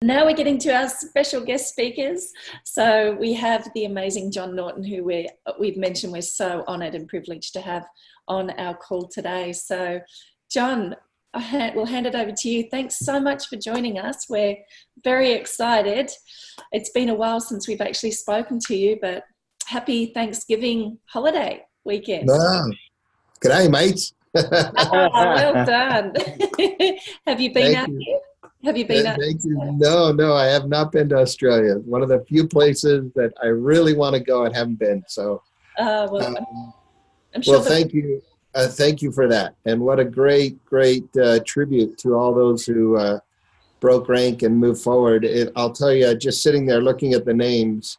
Now we're getting to our special guest speakers. So we have the amazing John Norton, who we've mentioned we're so honoured and privileged to have on our call today. So John, we'll hand it over to you. Thanks so much for joining us. We're very excited. It's been a while since we've actually spoken to you, but happy Thanksgiving holiday weekend. Good day, mates. Well done. Have you been out here? Have you been out? Thank you. No, I have not been to Australia. One of the few places that I really want to go and haven't been. So, I'm sure. Well, thank you. Thank you for that. And what a great tribute to all those who broke rank and moved forward. I'll tell you, just sitting there looking at the names,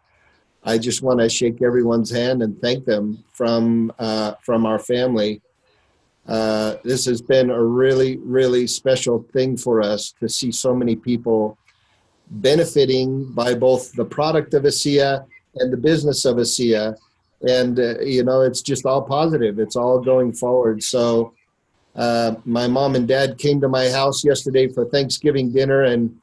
I just want to shake everyone's hand and thank them from our family. This has been a really special thing for us to see so many people benefiting by both the product of Asea and the business of Asea. And, it's just all positive. It's all going forward. So my mom and dad came to my house yesterday for Thanksgiving dinner, and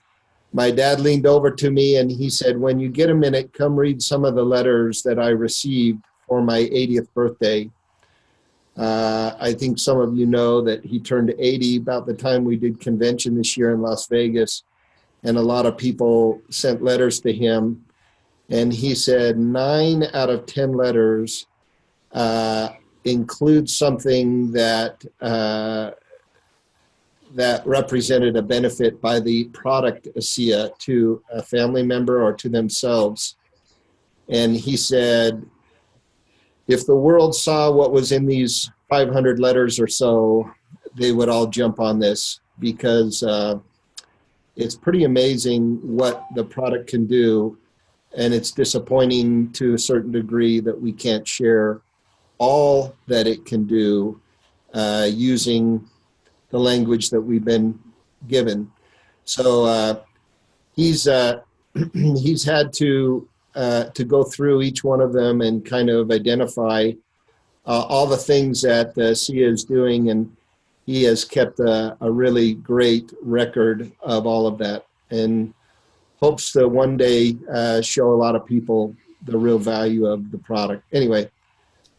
my dad leaned over to me and he said, when you get a minute, come read some of the letters that I received for my 80th birthday. I think some of you know that he turned 80 about the time we did convention this year in Las Vegas, and a lot of people sent letters to him. And he said 9 out of 10 letters include something that represented a benefit by the product Asea to a family member or to themselves. And he said, if the world saw what was in these 500 letters or so, they would all jump on this, because it's pretty amazing what the product can do. And it's disappointing to a certain degree that we can't share all that it can do using the language that we've been given. So he's had to go through each one of them and kind of identify all the things that Asea is doing, and he has kept a really great record of all of that, and hopes to one day show a lot of people the real value of the product. Anyway,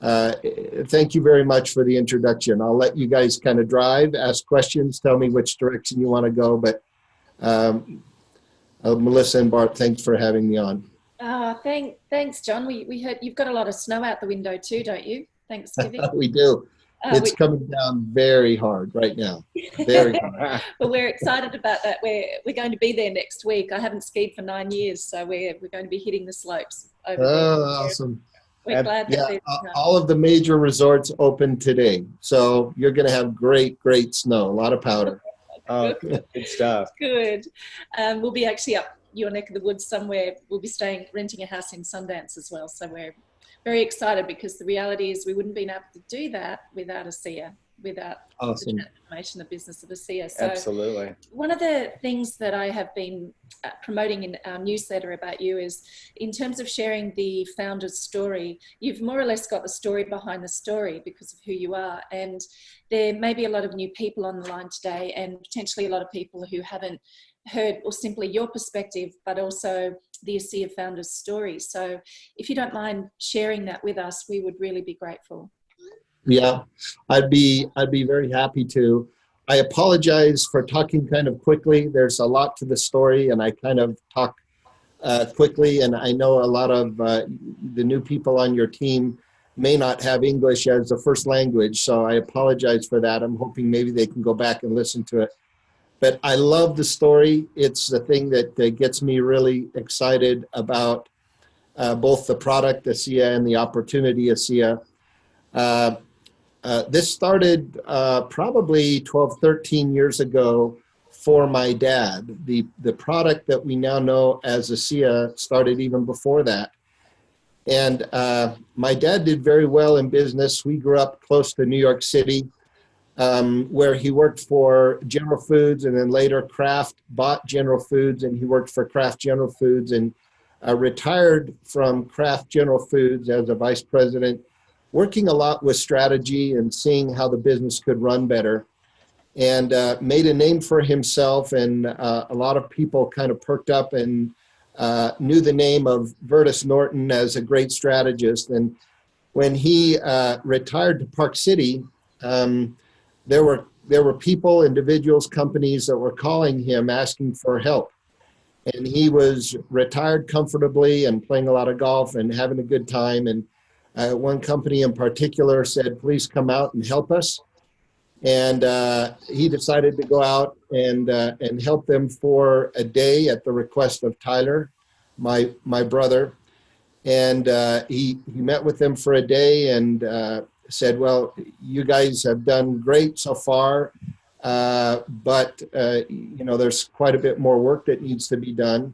thank you very much for the introduction. I'll let you guys kind of drive, ask questions, tell me which direction you want to go, but Melissa and Bart, thanks for having me on. Thanks, John. We heard you've got a lot of snow out the window too, don't you? Thanksgiving. We do. It's coming down very hard right now. Very hard. Well, we're excited about that. We're going to be there next week. I haven't skied for 9 years, so we're going to be hitting the slopes over there. Awesome. We're glad that all of the major resorts open today, so you're going to have great snow, a lot of powder. Oh, good stuff. Good. We'll be actually up your neck of the woods somewhere. We'll be renting a house in Sundance as well, so we're very excited, because the reality is we wouldn't have been able to do that without Asea, without awesome. The transformation, the business of Asea. So absolutely. One of the things that I have been promoting in our newsletter about you is, in terms of sharing the founder's story, you've more or less got the story behind the story because of who you are. And there may be a lot of new people on the line today, and potentially a lot of people who haven't heard or simply your perspective, but also the Asea founder's story. So if you don't mind sharing that with us, we would really be grateful. Yeah, I'd be very happy to. I apologize for talking kind of quickly. There's a lot to the story, and I kind of talk quickly, and I know a lot of the new people on your team may not have English as a first language, so I apologize for that. I'm hoping maybe they can go back and listen to it. But I love the story. It's the thing that gets me really excited about both the product Asea and the opportunity Asea. This started probably 12, 13 years ago for my dad. The product that we now know as Asea started even before that. And my dad did very well in business. We grew up close to New York City, where he worked for General Foods, and then later Kraft bought General Foods, and he worked for Kraft General Foods, and retired from Kraft General Foods as a vice president, working a lot with strategy and seeing how the business could run better. and made a name for himself. And a lot of people kind of perked up and knew the name of Verdis Norton as a great strategist. And when he retired to Park City, there were people, individuals, companies that were calling him asking for help. And he was retired comfortably and playing a lot of golf and having a good time. And one company in particular said, please come out and help us. And he decided to go out and help them for a day at the request of Tyler, my brother. And he met with them for a day and said, well, you guys have done great so far, but there's quite a bit more work that needs to be done.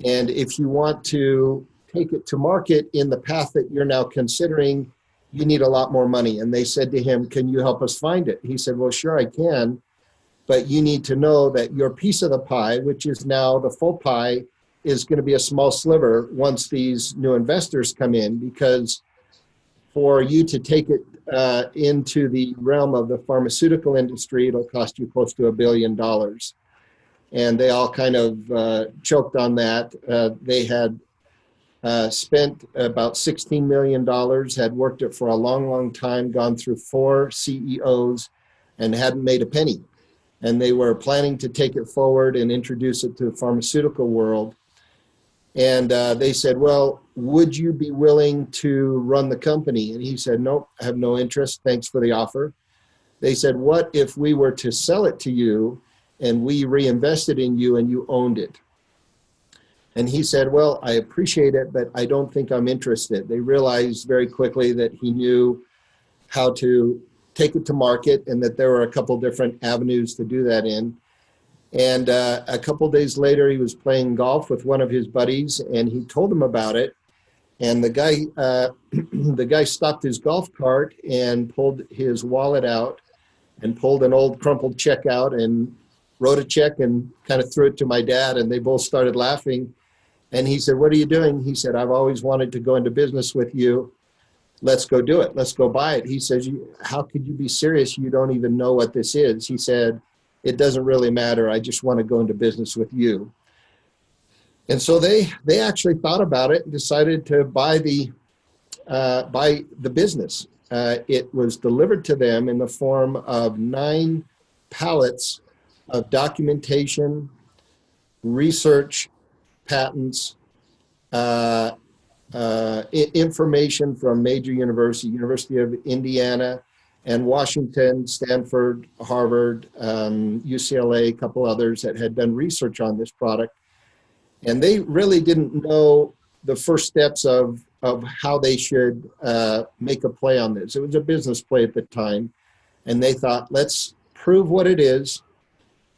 And if you want to take it to market in the path that you're now considering, you need a lot more money. And they said to him, can you help us find it? He said, well, sure, I can. But you need to know that your piece of the pie, which is now the full pie, is going to be a small sliver once these new investors come in, because for you to take it into the realm of the pharmaceutical industry, it'll cost you close to $1 billion. And they all kind of choked on that. They had spent about $16 million, had worked it for a long, long time, gone through 4 CEOs, and hadn't made a penny. And they were planning to take it forward and introduce it to the pharmaceutical world. And they said, well, would you be willing to run the company? And he said, nope, I have no interest. Thanks for the offer. They said, what if we were to sell it to you and we reinvested in you and you owned it? And he said, well, I appreciate it, but I don't think I'm interested. They realized very quickly that he knew how to take it to market and that there were a couple different avenues to do that in. And a couple days later, he was playing golf with one of his buddies, and he told him about it. And the guy stopped his golf cart and pulled his wallet out and pulled an old crumpled check out and wrote a check and kind of threw it to my dad. And they both started laughing. And he said, what are you doing? He said, I've always wanted to go into business with you. Let's go do it. Let's go buy it. He says, how could you be serious? You don't even know what this is. He said, it doesn't really matter. I just want to go into business with you. And so they actually thought about it and decided to buy the business. It was delivered to them in the form of 9 pallets of documentation, research, patents, information from major universities, University of Indiana and Washington, Stanford, Harvard, UCLA, a couple others that had done research on this product. And they really didn't know the first steps of how they should make a play on this. It was a business play at the time. And they thought, let's prove what it is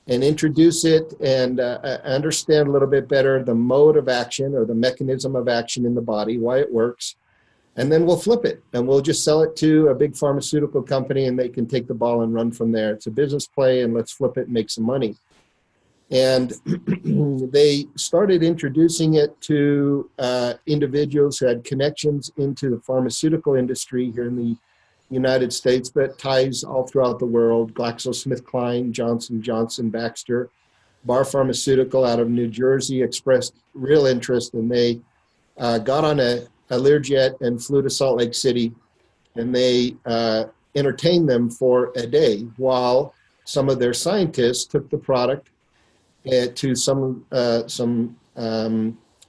and introduce it and understand a little bit better the mode of action or the mechanism of action in the body, why it works. And then we'll flip it and we'll just sell it to a big pharmaceutical company and they can take the ball and run from there. It's a business play and let's flip it and make some money. And they started introducing it to individuals who had connections into the pharmaceutical industry here in the United States, but ties all throughout the world: GlaxoSmithKline, Johnson & Johnson, Baxter, Bar Pharmaceutical out of New Jersey expressed real interest, and they got on a Learjet and flew to Salt Lake City, and they entertained them for a day while some of their scientists took the product to some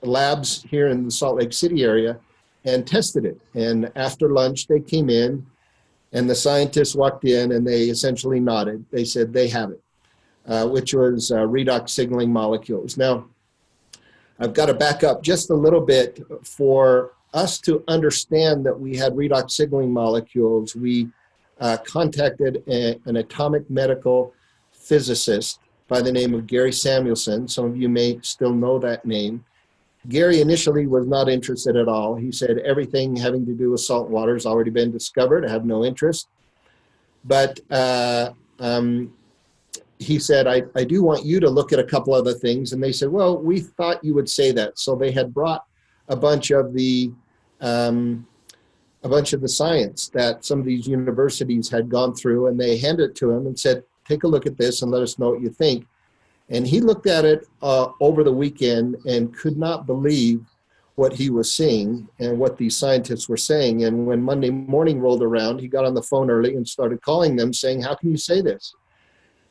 labs here in the Salt Lake City area and tested it. And after lunch, they came in and the scientists walked in and they essentially nodded. They said they have it, which was redox signaling molecules. Now, I've got to back up just a little bit. For us to understand that we had redox signaling molecules, we contacted an atomic medical physicist by the name of Gary Samuelson. Some of you may still know that name. Gary initially was not interested at all. He said, everything having to do with salt water has already been discovered. I have no interest. But he said, I do want you to look at a couple other things. And they said, well, we thought you would say that. So they had brought a bunch of the science that some of these universities had gone through, and they handed it to him and said, take a look at this and let us know what you think. And he looked at it over the weekend and could not believe what he was seeing and what these scientists were saying. And when Monday morning rolled around, he got on the phone early and started calling them saying, how can you say this?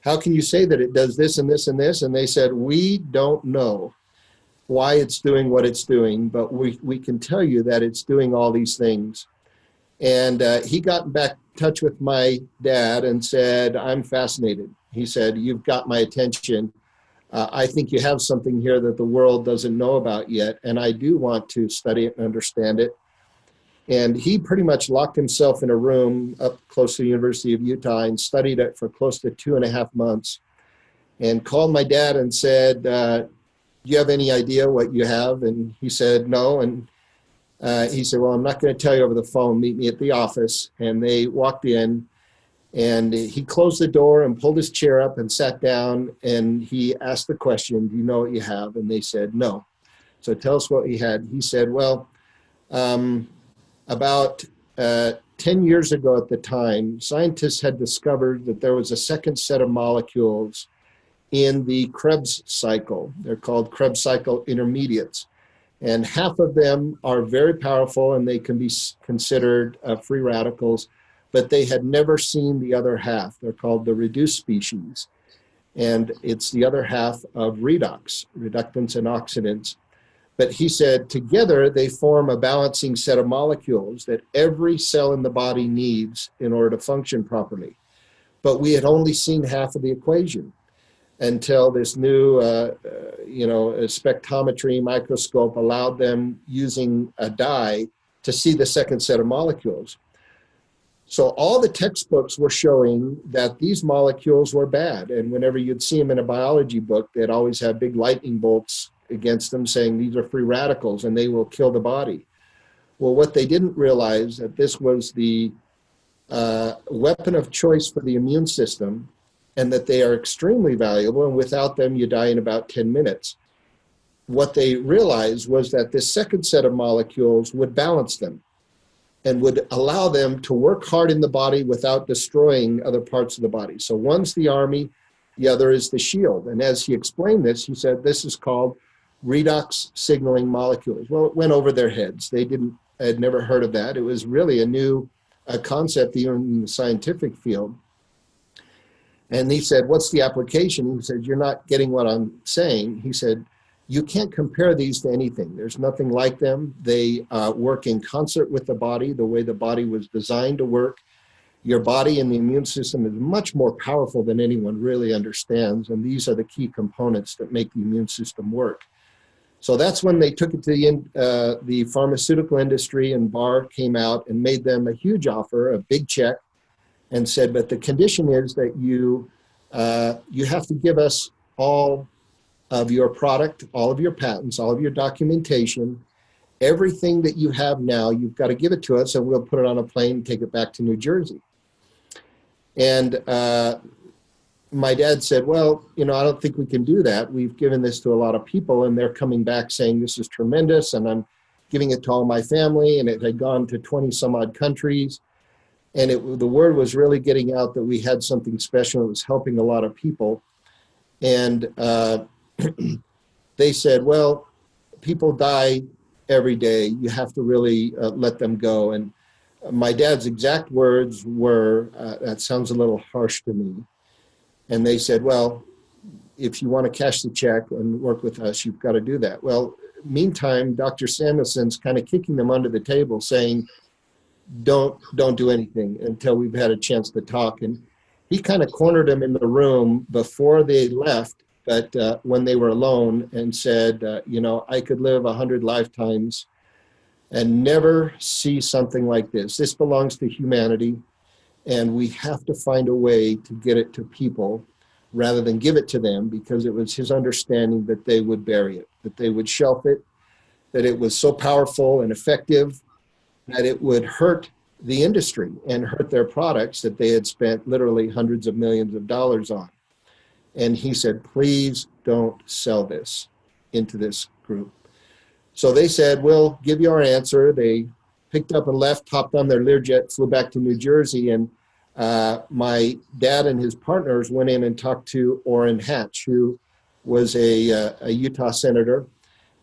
How can you say that it does this and this and this? And they said, we don't know why it's doing what it's doing, but we can tell you that it's doing all these things. And he got back in touch with my dad and said, I'm fascinated. He said, you've got my attention. I think you have something here that the world doesn't know about yet, and I do want to study it and understand it. And he pretty much locked himself in a room up close to the University of Utah and studied it for close to 2.5 months, and called my dad and said, do you have any idea what you have? And he said, no. And he said, well, I'm not going to tell you over the phone. Meet me at the office. And they walked in, and he closed the door and pulled his chair up and sat down. And he asked the question, do you know what you have? And they said, no. So tell us what he had. He said, well, about 10 years ago at the time, scientists had discovered that there was a second set of molecules in the Krebs cycle. They're called Krebs cycle intermediates. And half of them are very powerful and they can be considered free radicals, but they had never seen the other half. They're called the reduced species. And it's the other half of redox, reductants and oxidants. But he said together they form a balancing set of molecules that every cell in the body needs in order to function properly. But we had only seen half of the equation until this new spectrometry microscope allowed them, using a dye, to see the second set of molecules. So all the textbooks were showing that these molecules were bad. And whenever you'd see them in a biology book, they'd always have big lightning bolts against them saying these are free radicals and they will kill the body. Well, what they didn't realize that this was the weapon of choice for the immune system, and that they are extremely valuable, and without them you die in about 10 minutes. What they realized was that this second set of molecules would balance them and would allow them to work hard in the body without destroying other parts of the body. So one's the army, the other is the shield. And as he explained this, he said this is called redox signaling molecules. Well, it went over their heads. Had never heard of that. It was really a new concept even in the scientific field. And he said, what's the application? He said, you're not getting what I'm saying. He said, you can't compare these to anything. There's nothing like them. They work in concert with the body, the way the body was designed to work. Your body and the immune system is much more powerful than anyone really understands. And these are the key components that make the immune system work. So that's when they took it to the pharmaceutical industry, and Barr came out and made them a huge offer, a big check, and said, but the condition is that you have to give us all of your product, all of your patents, all of your documentation, everything that you have now, you've got to give it to us, and we'll put it on a plane and take it back to New Jersey. And my dad said, well, I don't think we can do that. We've given this to a lot of people, and they're coming back saying this is tremendous, and I'm giving it to all my family, and it had gone to 20 some odd countries. And the word was really getting out that we had something special. It was helping a lot of people. And they said, well, people die every day. You have to really let them go. And my dad's exact words were, that sounds a little harsh to me. And they said, well, if you want to cash the check and work with us, you've got to do that. Well, meantime, Dr. Samuelson's kind of kicking them under the table saying, don't do anything until we've had a chance to talk. And he kind of cornered them in the room before they left, but when they were alone, and said, I could live 100 lifetimes and never see something like this. This belongs to humanity, and we have to find a way to get it to people rather than give it to them, because it was his understanding that they would bury it, that they would shelf it, that it was so powerful and effective that it would hurt the industry and hurt their products that they had spent literally hundreds of millions of dollars on. And he said, please don't sell this into this group. So they said, we'll give you our answer. They picked up and left, hopped on their Learjet, flew back to New Jersey. And my dad and his partners went in and talked to Orrin Hatch, who was a Utah senator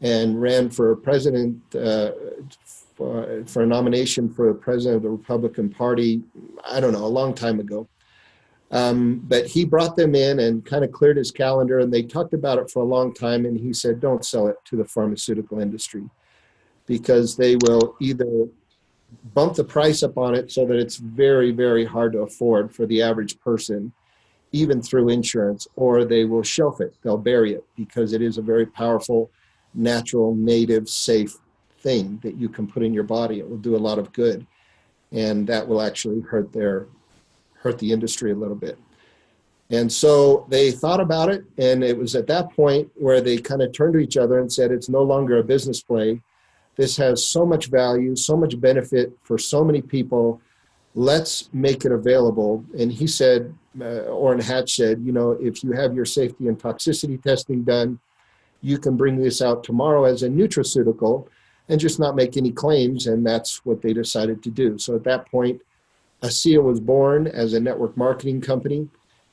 and ran for president, for a nomination for president of the Republican Party, I don't know, a long time ago. But he brought them in and kind of cleared his calendar, and they talked about it for a long time. And he said, don't sell it to the pharmaceutical industry, because they will either bump the price up on it so that it's very, very hard to afford for the average person, even through insurance, or they will shelf it. They'll bury it, because it is a very powerful, natural, native, safe thing that you can put in your body. It will do a lot of good. And that will actually hurt the industry a little bit. And so they thought about it, and it was at that point where they kind of turned to each other and said, it's no longer a business play. This has so much value, so much benefit for so many people. Let's make it available. And he said, Orrin Hatch said, if you have your safety and toxicity testing done, you can bring this out tomorrow as a nutraceutical and just not make any claims. And that's what they decided to do. So at that point, Asea was born as a network marketing company.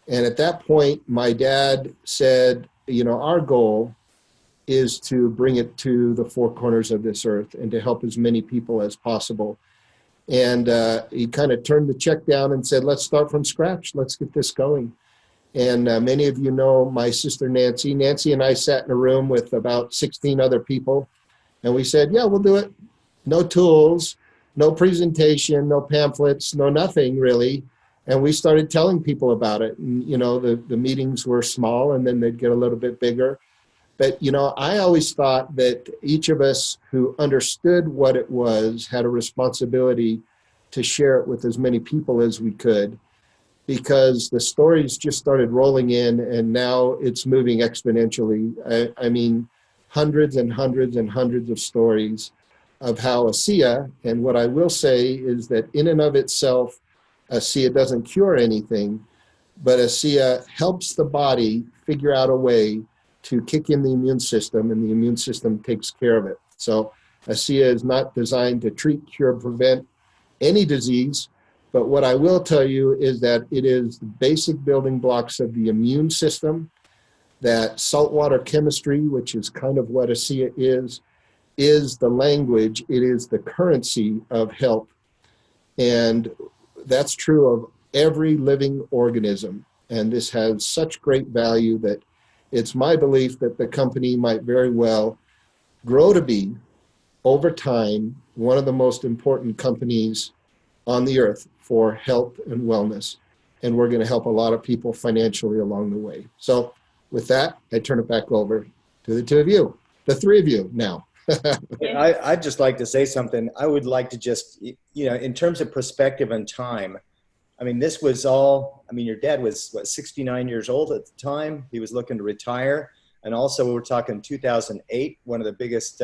And at that point, my dad said, our goal is to bring it to the four corners of this earth and to help as many people as possible. And he kind of turned the check down and said, let's start from scratch. Let's get this going. And many of you know my sister, Nancy. Nancy and I sat in a room with about 16 other people. And we said, yeah, we'll do it. No tools, no presentation, no pamphlets, no nothing really. And we started telling people about it. And, the meetings were small, and then they'd get a little bit bigger. But, I always thought that each of us who understood what it was had a responsibility to share it with as many people as we could, because the stories just started rolling in, and now it's moving exponentially. I mean, hundreds and hundreds and hundreds of stories of how Asea, and what I will say is that in and of itself, Asea doesn't cure anything, but Asea helps the body figure out a way to kick in the immune system, and the immune system takes care of it. So Asea is not designed to treat, cure, prevent any disease, but what I will tell you is that it is the basic building blocks of the immune system, that saltwater chemistry, which is kind of what Asea is the language, it is the currency of health. And that's true of every living organism. And this has such great value that it's my belief that the company might very well grow to be, over time, one of the most important companies on the earth for health and wellness. And we're going to help a lot of people financially along the way. So with that, I turn it back over to the two of you, the three of you now. I'd just like to say something. I would like to just, in terms of perspective and time, I mean, this was all, your dad was, 69 years old at the time. He was looking to retire. And also we're talking 2008, one of the biggest,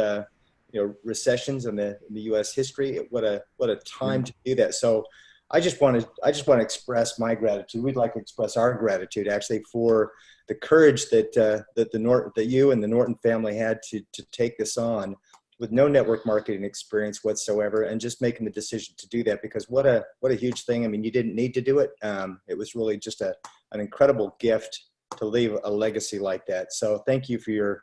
recessions in the U.S. history. What a time to do that. So I just want to express my gratitude. We'd like to express our gratitude actually for the courage that you and the Norton family had to take this on with no network marketing experience whatsoever, and just making the decision to do that, because what a huge thing. I mean, you didn't need to do it. It was really just an incredible gift to leave a legacy like that. So thank you for your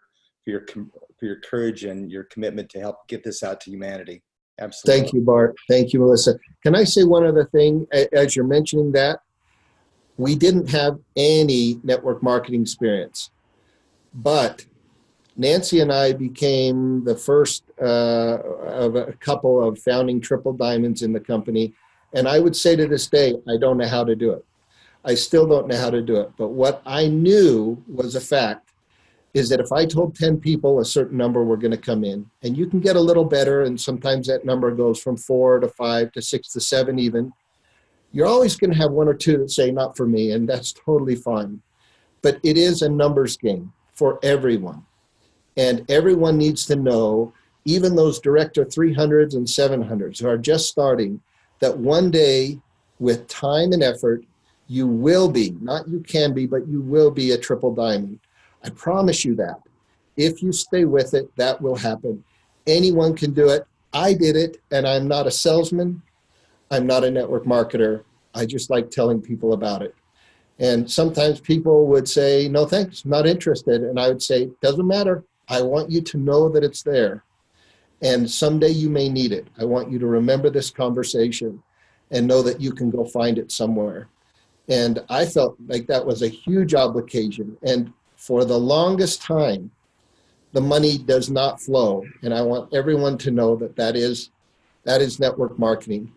courage and your commitment to help get this out to humanity. Absolutely. Thank you, Bart. Thank you, Melissa. Can I say one other thing? As you're mentioning that, we didn't have any network marketing experience, but Nancy and I became the first of a couple of founding triple diamonds in the company. And I would say to this day, I don't know how to do it. I still don't know how to do it. But what I knew was a fact is that if I told 10 people a certain number were going to come in, and you can get a little better, and sometimes that number goes from 4 to 5 to 6 to 7 even, you're always going to have one or two that say, not for me, and that's totally fine. But it is a numbers game for everyone. And everyone needs to know, even those director 300s and 700s who are just starting, that one day, with time and effort, you will be, not you can be, but you will be a triple diamond. I promise you that. If you stay with it, that will happen. Anyone can do it. I did it, and I'm not a salesman. I'm not a network marketer. I just like telling people about it. And sometimes people would say, no, thanks, not interested. And I would say, doesn't matter. I want you to know that it's there. And someday you may need it. I want you to remember this conversation and know that you can go find it somewhere. And I felt like that was a huge obligation. And for the longest time, the money does not flow. And I want everyone to know that that is network marketing.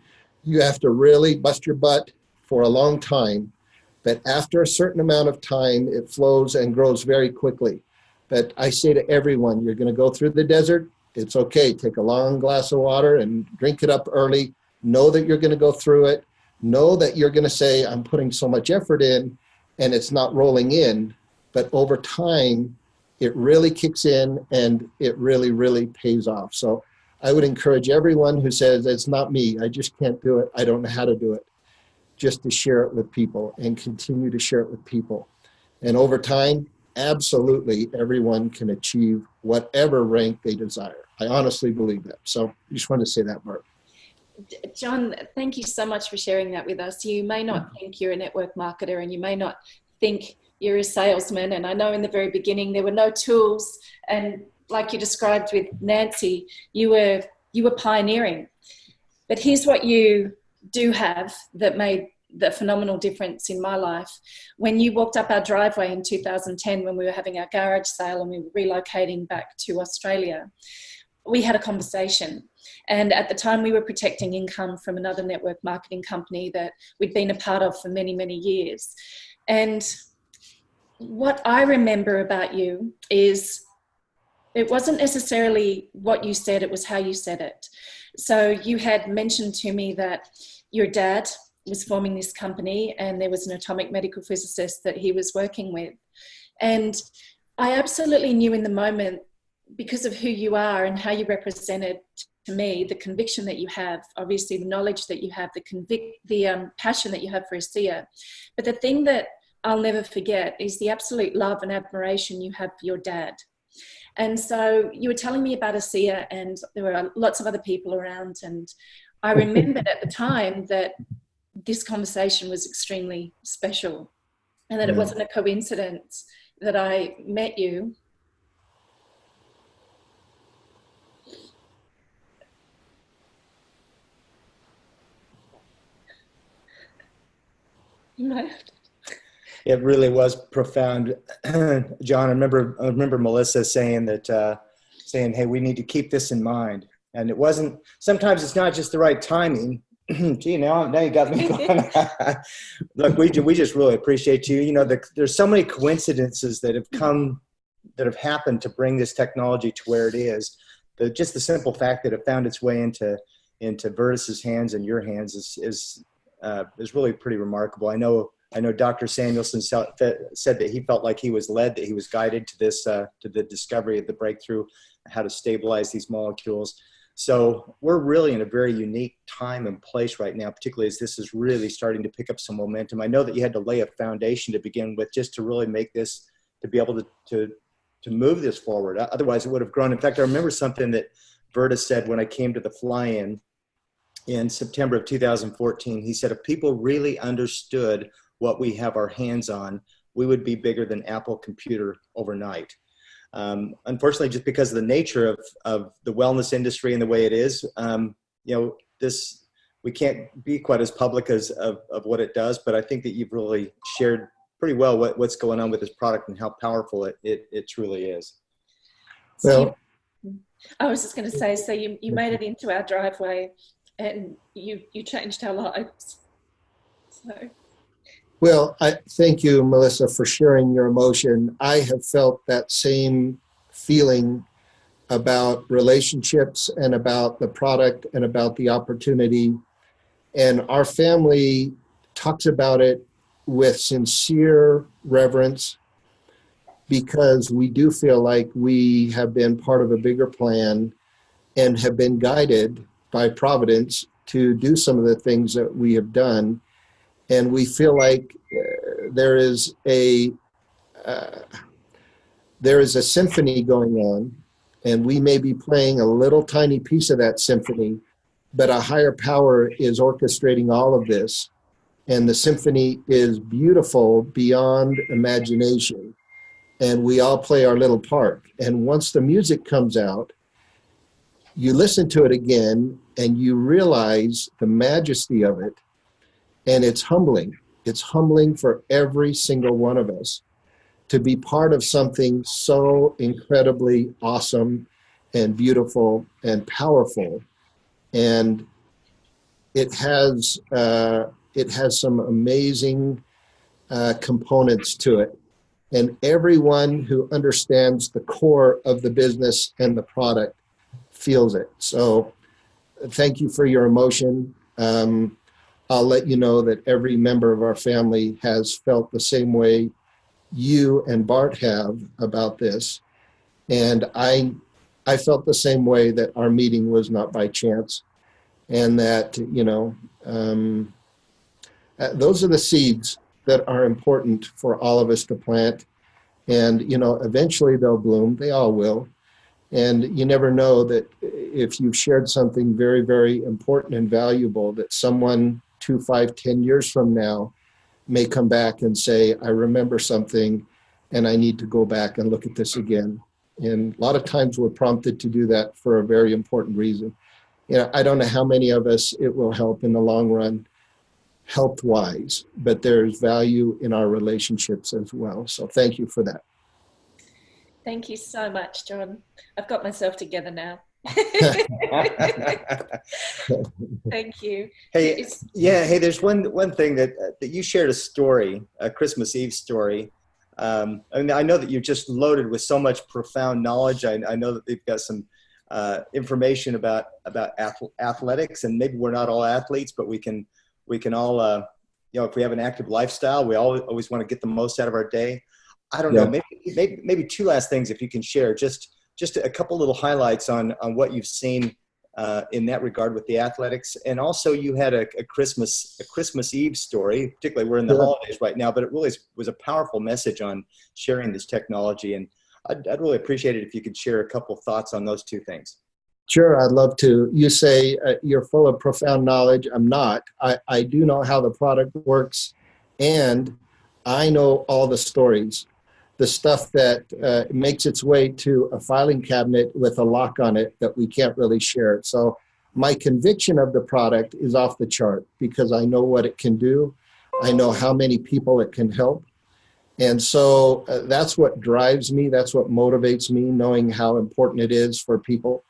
You have to really bust your butt for a long time. But after a certain amount of time, it flows and grows very quickly. But I say to everyone, you're going to go through the desert. It's okay. Take a long glass of water and drink it up early. Know that you're going to go through it. Know that you're going to say, I'm putting so much effort in and it's not rolling in. But over time, it really kicks in and it really, really pays off. So I would encourage everyone who says, it's not me, I just can't do it, I don't know how to do it, just to share it with people and continue to share it with people. And over time, absolutely everyone can achieve whatever rank they desire. I honestly believe that. So I just wanted to say that, Bart. John, thank you so much for sharing that with us. You may not think you're a network marketer and you may not think you're a salesman. And I know in the very beginning there were no tools. And like you described with Nancy, you were pioneering. But here's what you do have that made the phenomenal difference in my life. When you walked up our driveway in 2010, when we were having our garage sale and we were relocating back to Australia, we had a conversation. And at the time we were protecting income from another network marketing company that we'd been a part of for many, many years. And what I remember about you is it wasn't necessarily what you said, it was how you said it. So you had mentioned to me that your dad was forming this company and there was an atomic medical physicist that he was working with. And I absolutely knew in the moment, because of who you are and how you represented to me, the conviction that you have, obviously the knowledge that you have, the passion that you have for Asea. But the thing that I'll never forget is the absolute love and admiration you have for your dad. And so you were telling me about Asea and there were lots of other people around. And I remembered at the time that this conversation was extremely special and that it wasn't a coincidence that I met you. You might have to. It really was profound, John. I remember Melissa saying that, hey, we need to keep this in mind. And it wasn't. Sometimes it's not just the right timing. Gee, now you got me going. Look, we just really appreciate you. You know, there's so many coincidences that have happened to bring this technology to where it is. Just the simple fact that it found its way into Verdis's hands and your hands is really pretty remarkable. I know Dr. Samuelson said that he felt like he was led, that he was guided to this, to the discovery of the breakthrough, how to stabilize these molecules. So we're really in a very unique time and place right now, particularly as this is really starting to pick up some momentum. I know that you had to lay a foundation to begin with just to really make this, to be able to move this forward. Otherwise it would have grown. In fact, I remember something that Verdis said when I came to the fly-in September of 2014. He said, if people really understood what we have our hands on, we would be bigger than Apple Computer overnight. Unfortunately, just because of the nature of the wellness industry and the way it is, we can't be quite as public of what it does, but I think that you've really shared pretty well what's going on with this product and how powerful it truly is. Well, I was just going to say, so you made it into our driveway and you changed our lives. So. Well, I thank you, Melissa, for sharing your emotion. I have felt that same feeling about relationships and about the product and about the opportunity. And our family talks about it with sincere reverence because we do feel like we have been part of a bigger plan and have been guided by Providence to do some of the things that we have done. And we feel like there is a symphony going on, and we may be playing a little tiny piece of that symphony, but a higher power is orchestrating all of this. and the symphony is beautiful beyond imagination. And we all play our little part. And once the music comes out, you listen to it again and you realize the majesty of it. And it's humbling. It's humbling for every single one of us to be part of something so incredibly awesome and beautiful and powerful. And it has some amazing components to it. And everyone who understands the core of the business and the product feels it. So thank you for your emotion. I'll let you know that every member of our family has felt the same way you and Bart have about this. And I felt the same way, that our meeting was not by chance. And that, those are the seeds that are important for all of us to plant. And, eventually they'll bloom. They all will. And you never know that if you've shared something very, very important and valuable, that someone 2, 5, 10 years from now may come back and say, I remember something and I need to go back and look at this again. And a lot of times we're prompted to do that for a very important reason. I don't know how many of us it will help in the long run, health-wise, but there's value in our relationships as well. So thank you for that. Thank you so much, John. I've got myself together now. Thank you. Hey, there's one thing that you shared a story, a Christmas Eve story. I know that you're just loaded with so much profound knowledge. I know that they've got some information about athletics, and maybe we're not all athletes, but we can all, if we have an active lifestyle, we always want to get the most out of our day. I don't know, maybe two last things if you can share, just a couple little highlights on what you've seen in that regard with the athletics. And also you had a Christmas Eve story, particularly we're in the holidays right now, but it really was a powerful message on sharing this technology. And I'd really appreciate it if you could share a couple thoughts on those two things. Sure, I'd love to. You say you're full of profound knowledge. I'm not. I do know how the product works, and I know all the stories. The stuff that makes its way to a filing cabinet with a lock on it that we can't really share. So my conviction of the product is off the chart because I know what it can do. I know how many people it can help. And so that's what drives me. That's what motivates me, knowing how important it is for people.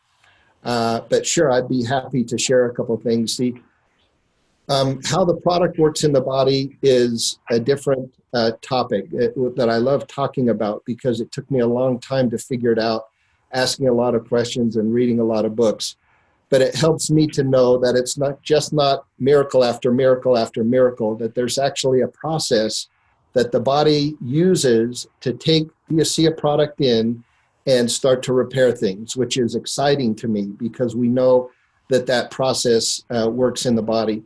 But sure, I'd be happy to share a couple of things. See, how the product works in the body is a different topic that I love talking about because it took me a long time to figure it out, asking a lot of questions and reading a lot of books. But it helps me to know that it's not miracle after miracle after miracle, that there's actually a process that the body uses to take the Asea product in and start to repair things, which is exciting to me because we know that process works in the body.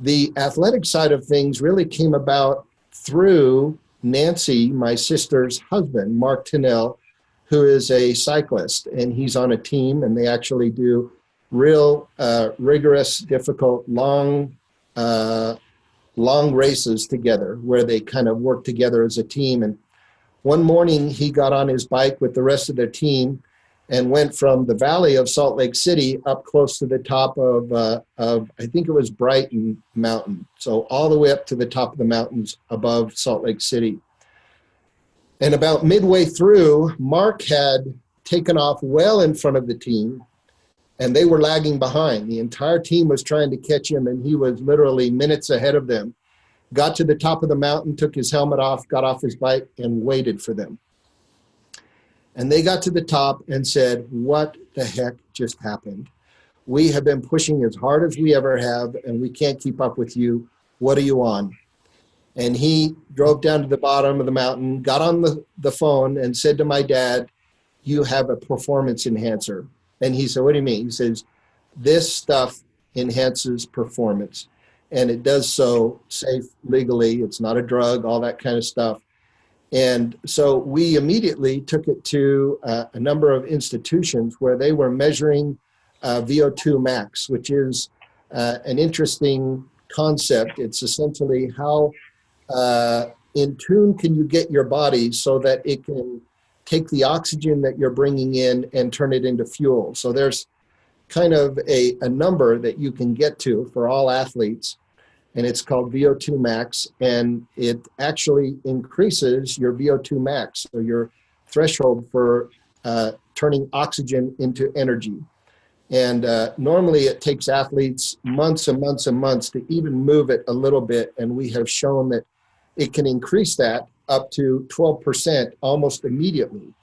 The athletic side of things really came about through Nancy, my sister's husband, Mark Tinnell, who is a cyclist, and he's on a team, and they actually do real rigorous, difficult, long races together where they kind of work together as a team. And one morning he got on his bike with the rest of their team and went from the valley of Salt Lake City up close to the top of I think it was Brighton Mountain. So all the way up to the top of the mountains above Salt Lake City. And about midway through, Mark had taken off well in front of the team, and they were lagging behind. The entire team was trying to catch him, and he was literally minutes ahead of them. Got to the top of the mountain, took his helmet off, got off his bike, and waited for them. And they got to the top and said, what the heck just happened? We have been pushing as hard as we ever have, and we can't keep up with you. What are you on? And he drove down to the bottom of the mountain, got on the phone and said to my dad, you have a performance enhancer. And he said, what do you mean? He says, this stuff enhances performance. And it does so safe, legally. It's not a drug, all that kind of stuff. And so we immediately took it to a number of institutions where they were measuring VO2 max, which is an interesting concept. It's essentially how in tune can you get your body so that it can take the oxygen that you're bringing in and turn it into fuel. So there's kind of a number that you can get to for all athletes, and it's called VO2 max, and it actually increases your VO2 max, so your threshold for turning oxygen into energy. And normally it takes athletes months and months and months to even move it a little bit, and we have shown that it can increase that up to 12% almost immediately.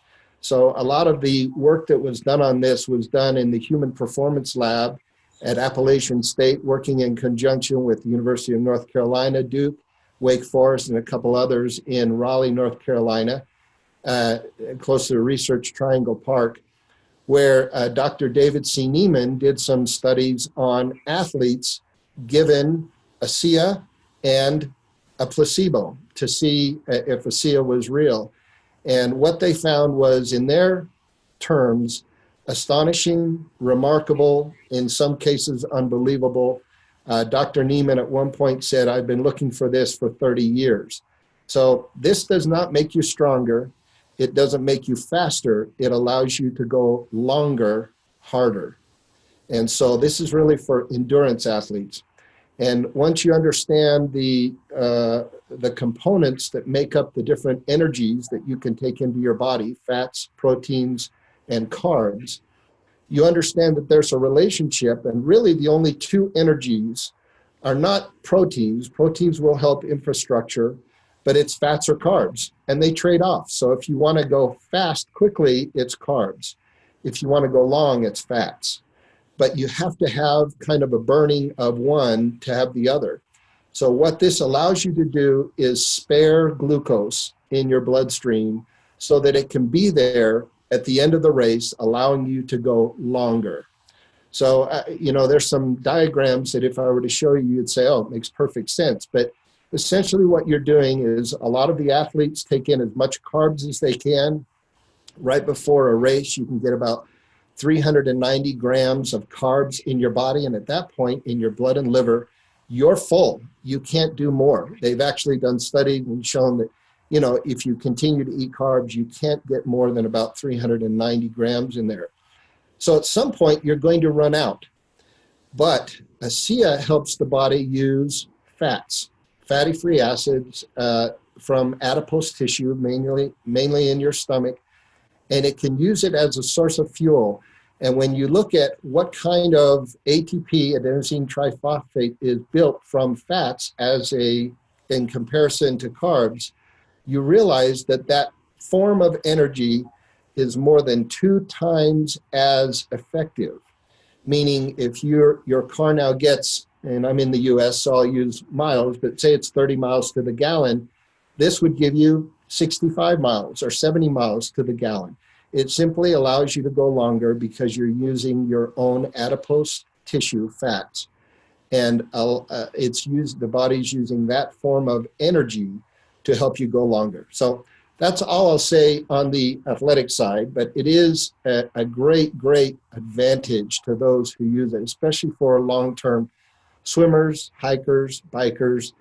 So a lot of the work that was done on this was done in the Human Performance Lab at Appalachian State, working in conjunction with the University of North Carolina, Duke, Wake Forest, and a couple others in Raleigh, North Carolina, close to Research Triangle Park, where Dr. David C. Neiman did some studies on athletes given Asea and a placebo to see if Asea was real. And what they found was, in their terms, astonishing, remarkable, in some cases unbelievable. Dr. Neiman at one point said, "I've been looking for this for 30 years. So this does not make you stronger. It doesn't make you faster. It allows you to go longer, harder. And so this is really for endurance athletes. And once you understand the components that make up the different energies that you can take into your body, fats, proteins, and carbs, you understand that there's a relationship, and really the only two energies are not proteins. Proteins will help infrastructure, but it's fats or carbs, and they trade off. So if you want to go fast quickly, it's carbs. If you want to go long, it's fats. But you have to have kind of a burning of one to have the other. So what this allows you to do is spare glucose in your bloodstream so that it can be there at the end of the race, allowing you to go longer. So, there's some diagrams that if I were to show you, you'd say, oh, it makes perfect sense. But essentially what you're doing is a lot of the athletes take in as much carbs as they can. Right before a race, you can get about 390 grams of carbs in your body. And at that point in your blood and liver, you're full. You can't do more. They've actually done studies and shown that, if you continue to eat carbs, you can't get more than about 390 grams in there. So at some point, you're going to run out. But Asea helps the body use fats, fatty free acids from adipose tissue, mainly in your stomach, and it can use it as a source of fuel. And when you look at what kind of ATP, adenosine triphosphate, is built from fats in comparison to carbs, you realize that that form of energy is more than 2 times as effective. Meaning if your car now gets, and I'm in the US, so I'll use miles, but say it's 30 miles to the gallon, this would give you 65 miles or 70 miles to the gallon. It simply allows you to go longer because you're using your own adipose tissue fats. And the body's using that form of energy to help you go longer. So that's all I'll say on the athletic side, but it is a great, great advantage to those who use it, especially for long-term swimmers, hikers, bikers,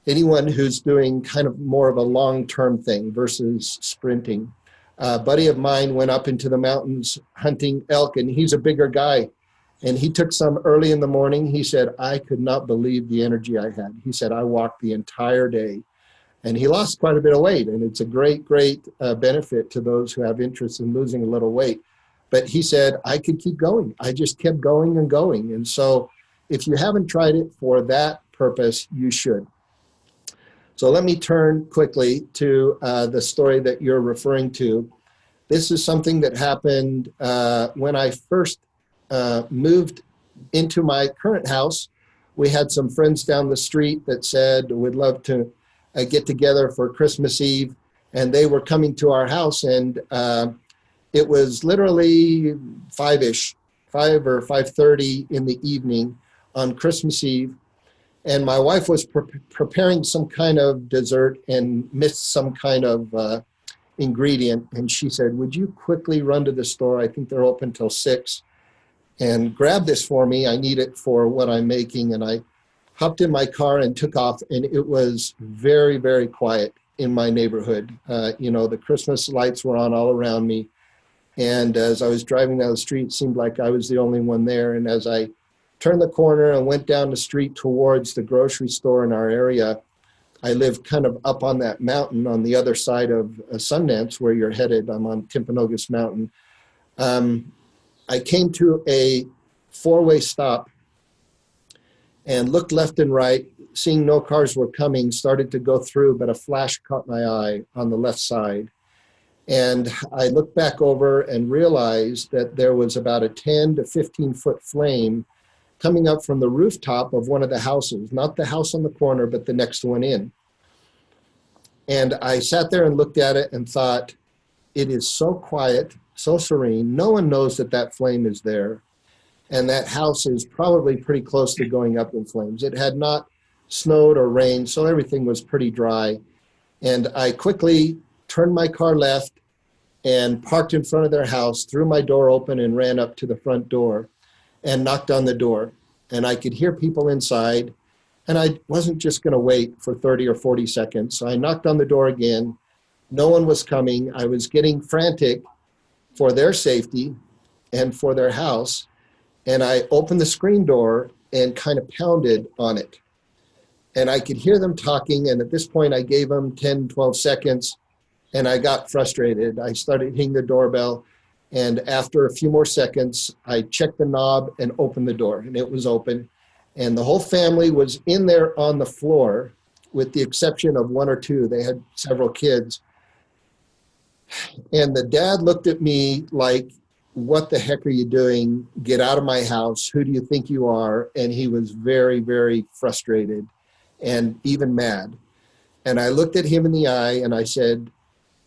anyone who's doing kind of more of a long-term thing versus sprinting. A buddy of mine went up into the mountains hunting elk, and he's a bigger guy. And he took some early in the morning. He said, I could not believe the energy I had. He said, I walked the entire day. And he lost quite a bit of weight. And it's a great, great benefit to those who have interest in losing a little weight. But he said, I could keep going. I just kept going and going. And so if you haven't tried it for that purpose, you should. So let me turn quickly to the story that you're referring to. This is something that happened when I first moved into my current house. We had some friends down the street that said, we'd love to get together for Christmas Eve. And they were coming to our house, and it was literally 5 or 5:30 in the evening on Christmas Eve. And my wife was preparing some kind of dessert and missed some kind of ingredient. And she said, would you quickly run to the store? I think they're open till 6. And grab this for me. I need it for what I'm making. And I hopped in my car and took off, and it was very, very quiet in my neighborhood. The Christmas lights were on all around me. And as I was driving down the street, it seemed like I was the only one there. And as I turned the corner and went down the street towards the grocery store in our area, I live kind of up on that mountain on the other side of Sundance, where you're headed. I'm on Timpanogos Mountain. I came to a four-way stop and looked left and right, seeing no cars were coming, started to go through, but a flash caught my eye on the left side. And I looked back over and realized that there was about a 10 to 15 foot flame coming up from the rooftop of one of the houses, not the house on the corner, but the next one in. And I sat there and looked at it and thought, it is so quiet, so serene. No one knows that that flame is there. And that house is probably pretty close to going up in flames. It had not snowed or rained, so everything was pretty dry. And I quickly turned my car left and parked in front of their house, threw my door open and ran up to the front door and knocked on the door. And I could hear people inside, and I wasn't just going to wait for 30 or 40 seconds. So I knocked on the door again. No one was coming. I was getting frantic for their safety and for their house. And I opened the screen door and kind of pounded on it. And I could hear them talking. And at this point, I gave them 10, 12 seconds. And I got frustrated. I started hitting the doorbell. And after a few more seconds, I checked the knob and opened the door. And it was open. And the whole family was in there on the floor, with the exception of one or two. They had several kids. And the dad looked at me like, what the heck are you doing? Get out of my house. Who do you think you are? And he was very, very frustrated and even mad. And I looked at him in the eye and I said,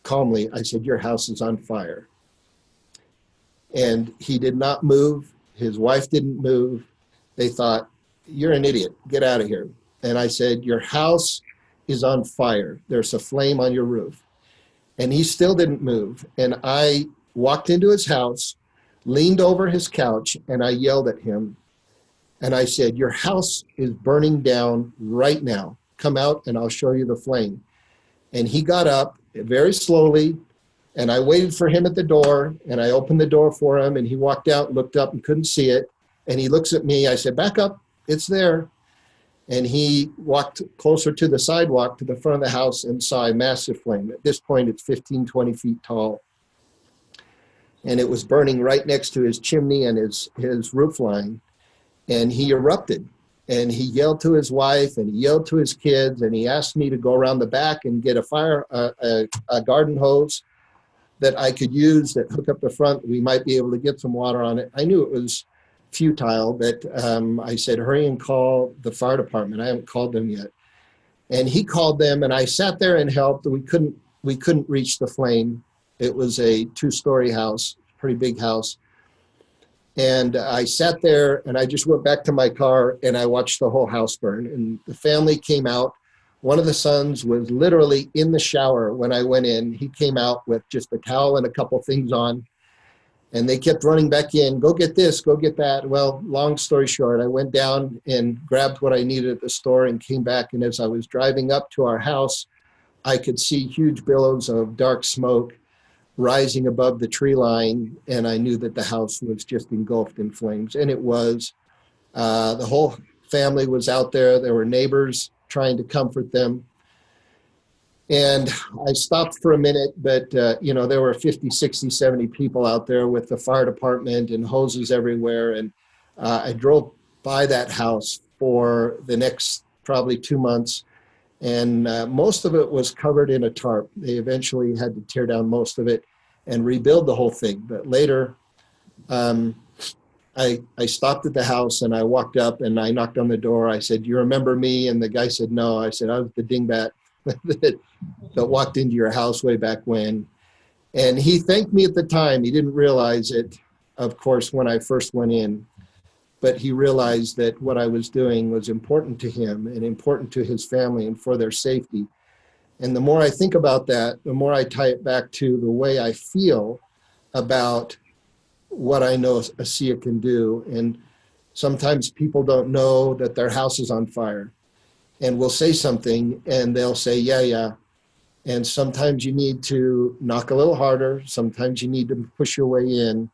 calmly, I said, your house is on fire. And he did not move. His wife didn't move. They thought, you're an idiot. Get out of here. And I said, your house is on fire. There's a flame on your roof. And he still didn't move. And I walked into his house, leaned over his couch, and I yelled at him. And I said, your house is burning down right now. Come out and I'll show you the flame. And he got up very slowly, and I waited for him at the door, and I opened the door for him, and he walked out, looked up and couldn't see it. And he looks at me. I said, back up, it's there. And he walked closer to the sidewalk to the front of the house and saw a massive flame. At this point, it's 15, 20 feet tall. And it was burning right next to his chimney and his roof line. And he erupted. And he yelled to his wife and he yelled to his kids. And he asked me to go around the back and get a garden hose that I could use that hook up the front. We might be able to get some water on it. I knew it was futile, but I said, hurry and call the fire department. I haven't called them yet. And he called them, and I sat there and helped. We couldn't reach the flame. It was a 2-story house, pretty big house. And I sat there and I just went back to my car and I watched the whole house burn. And the family came out. One of the sons was literally in the shower when I went in. He came out with just a towel and a couple things on. And they kept running back in, go get this, go get that. Well, long story short, I went down and grabbed what I needed at the store and came back. And as I was driving up to our house, I could see huge billows of dark smoke rising above the tree line. And I knew that the house was just engulfed in flames. And it was. The whole family was out there. There were neighbors trying to comfort them. And I stopped for a minute, but, there were 50, 60, 70 people out there with the fire department and hoses everywhere. And I drove by that house for the next probably 2 months. And most of it was covered in a tarp. They eventually had to tear down most of it and rebuild the whole thing. But later, I stopped at the house and I walked up and I knocked on the door. I said, you remember me? And the guy said, no. I said, I was the dingbat that walked into your house way back when. And he thanked me at the time. He didn't realize it, of course, when I first went in. But he realized that what I was doing was important to him and important to his family and for their safety. And the more I think about that, the more I tie it back to the way I feel about what I know Asea can do. And Sometimes people don't know that their house is on fire, and we'll say something and they'll say, yeah, yeah. And sometimes you need to knock a little harder. Sometimes you need to push your way in,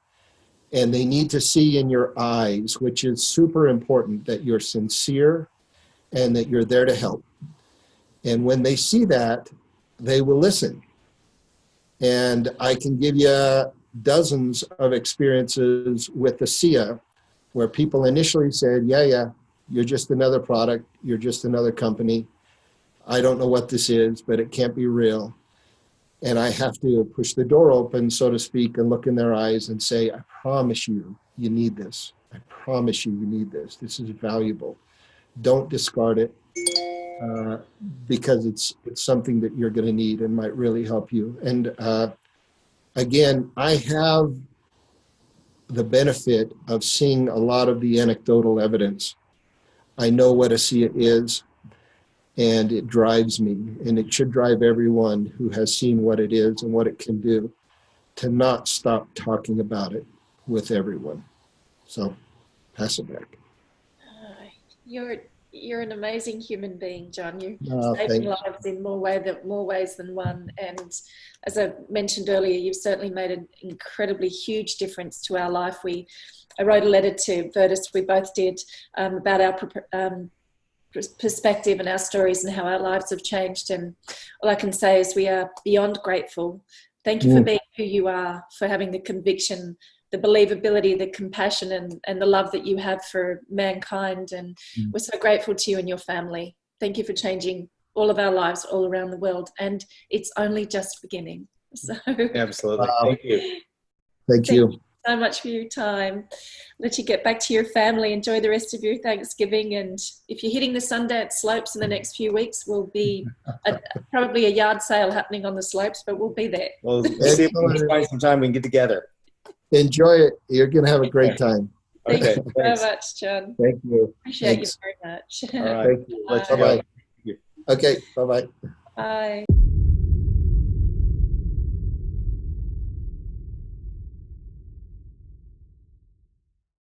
and they need to see in your eyes, which is super important, that you're sincere and that you're there to help. And when they see that, they will listen. And I can give you dozens of experiences with Asea where people initially said, yeah, yeah, you're just another product. You're just another company. I don't know what this is, but it can't be real. And I have to push the door open, so to speak, and look in their eyes and say, I promise you, you need this. I promise you, you need this. This is valuable. Don't discard it, because it's something that you're going to need and might really help you. And again, I have the benefit of seeing a lot of the anecdotal evidence. I know what Asea is, and it drives me, and it should drive everyone who has seen what it is and what it can do to not stop talking about it with everyone. So pass it back. You're an amazing human being, John. You're saving lives in more ways than one. And as I mentioned earlier, you've certainly made an incredibly huge difference to our life. I wrote a letter to Verdis, we both did, about our perspective and our stories and how our lives have changed. And all I can say is we are beyond grateful. Thank you for being who you are, for having the conviction, the believability, the compassion, and the love that you have for mankind. And we're so grateful to you and your family. Thank you for changing all of our lives all around the world. And it's only just beginning. So absolutely. Thank you. Thank you so much for your time. Let you get back to your family. Enjoy the rest of your Thanksgiving. And if you're hitting the Sundance slopes in the next few weeks, we'll be probably a yard sale happening on the slopes, but we'll be there. Well, see if we can find some time we can get together. Enjoy it. You're going to have a great time. Thank you so much, John. Thank you. Appreciate you very much. All right. Thank you. Bye-bye. Okay. Bye-bye. Bye.